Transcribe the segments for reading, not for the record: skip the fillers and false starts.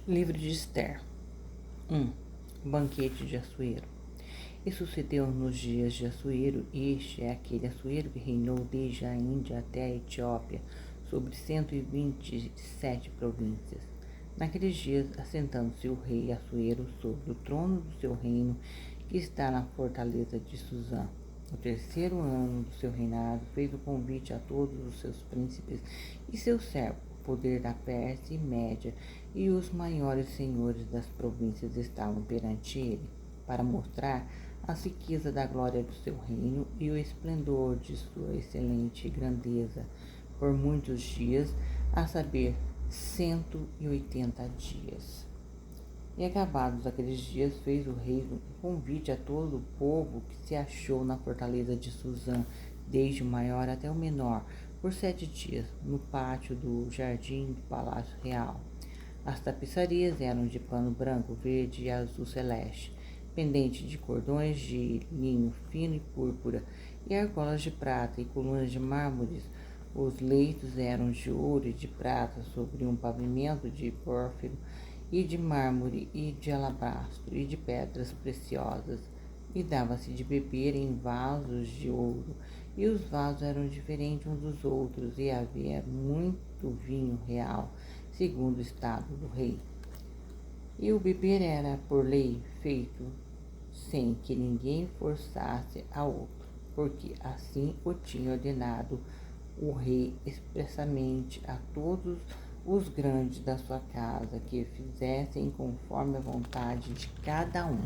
Livro de Ester. 1. Banquete de Assuero. E sucedeu nos dias de Assuero, este é aquele Assuero que reinou desde a Índia até a Etiópia, sobre 127 províncias. Naqueles dias, assentando-se o rei Assuero sobre o trono do seu reino, que está na fortaleza de Susã. No terceiro ano do seu reinado, fez o convite a todos os seus príncipes e seus servos, poder da Pérsia e Média, e os maiores senhores das províncias estavam perante ele, para mostrar a riqueza da glória do seu reino e o esplendor de sua excelente grandeza, por muitos dias, a saber, 180 dias. E acabados aqueles dias, fez o rei um convite a todo o povo que se achou na fortaleza de Susã, desde o maior até o menor, por 7 dias, no pátio do jardim do palácio real. As tapeçarias eram de pano branco, verde e azul celeste, pendente de cordões de linho fino e púrpura, e argolas de prata e colunas de mármores. Os leitos eram de ouro e de prata, sobre um pavimento de pórfiro e de mármore e de alabastro e de pedras preciosas, e dava-se de beber em vasos de ouro, e os vasos eram diferentes uns dos outros, e havia muito vinho real, segundo o estado do rei. E o beber era, por lei, feito sem que ninguém forçasse a outro, porque assim o tinha ordenado o rei expressamente a todos os grandes da sua casa, que fizessem conforme a vontade de cada um.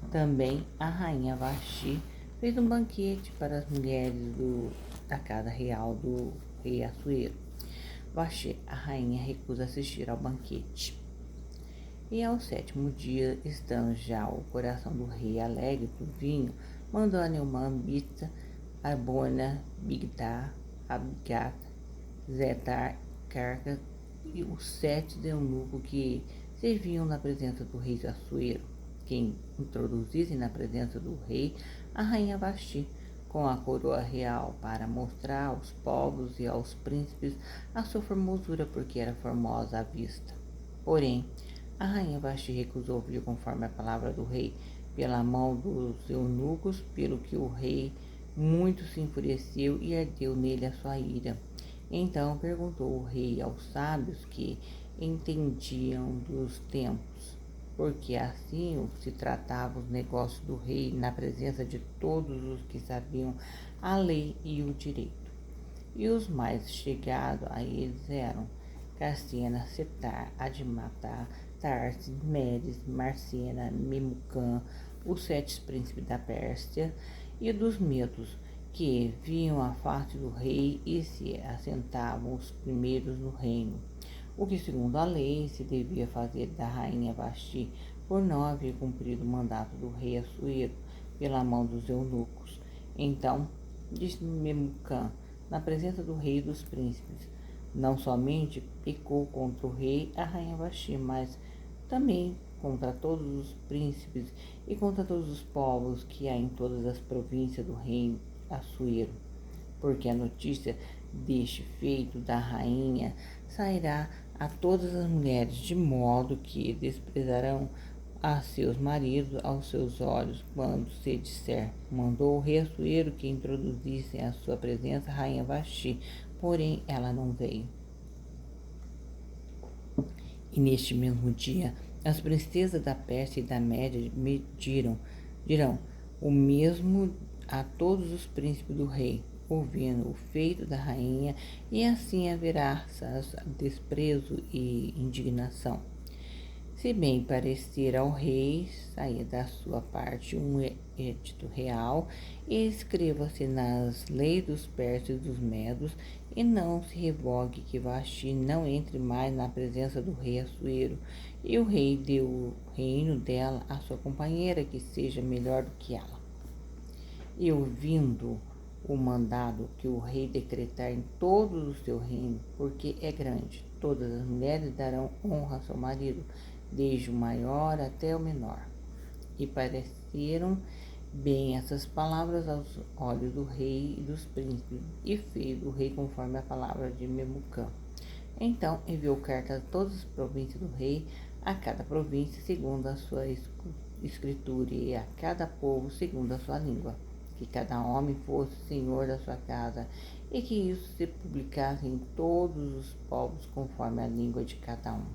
Também a rainha Vasti fez um banquete para as mulheres da casa real do rei Assuero. Vasti, a rainha, recusa assistir ao banquete. E ao 7º dia, estando já o coração do rei alegre do vinho, mandou a Neumã, Bita, Arbona, Bigtar, Abigat, Zetar, Carcas e os 7 eunucos que serviam na presença do rei Assuero, que introduzissem na presença do rei a rainha Vasti, com a coroa real, para mostrar aos povos e aos príncipes a sua formosura, porque era formosa à vista. Porém, a rainha Vasti recusou ouvir conforme a palavra do rei, pela mão dos eunucos, pelo que o rei muito se enfureceu e ardeu nele a sua ira. Então perguntou o rei aos sábios que entendiam dos tempos, porque assim se tratavam os negócios do rei na presença de todos os que sabiam a lei e o direito. E os mais chegados a eles eram Cassena, Setar, Admatá, Tarsis, Medes, Marcena, Memucã, os 7 príncipes da Pérsia e dos Medos, que viam a face do rei e se assentavam os primeiros no reino. O que, segundo a lei, se devia fazer da rainha Vasti, por não haver cumprido o mandato do rei Assuero pela mão dos eunucos. Então, disse Memucã, na presença do rei e dos príncipes, não somente pecou contra o rei a rainha Vasti, mas também contra todos os príncipes e contra todos os povos que há em todas as províncias do reino Assuero, porque a notícia deste feito da rainha sairá a todas as mulheres, de modo que desprezarão a seus maridos aos seus olhos, quando se disser, mandou o rei Assuero que introduzissem à sua presença a rainha Vasti, porém ela não veio. E neste mesmo dia, as princesas da Pérsia e da Média dirão o mesmo a todos os príncipes do rei, ouvindo o feito da rainha, e assim haverá desprezo e indignação. Se bem parecer ao rei, saia da sua parte um edito real, e escreva-se nas leis dos persas e dos medos, e não se revogue que Vasti não entre mais na presença do rei Assuero, e o rei dê o reino dela à sua companheira, que seja melhor do que ela. E ouvindo o mandado que o rei decretar em todo o seu reino, porque é grande, todas as mulheres darão honra ao seu marido, desde o maior até o menor. E pareceram bem essas palavras aos olhos do rei e dos príncipes, e fez o rei conforme a palavra de Memucã. Então enviou cartas a todas as províncias do rei, a cada província segundo a sua escritura, e a cada povo segundo a sua língua, que cada homem fosse senhor da sua casa, e que isso se publicasse em todos os povos conforme a língua de cada um.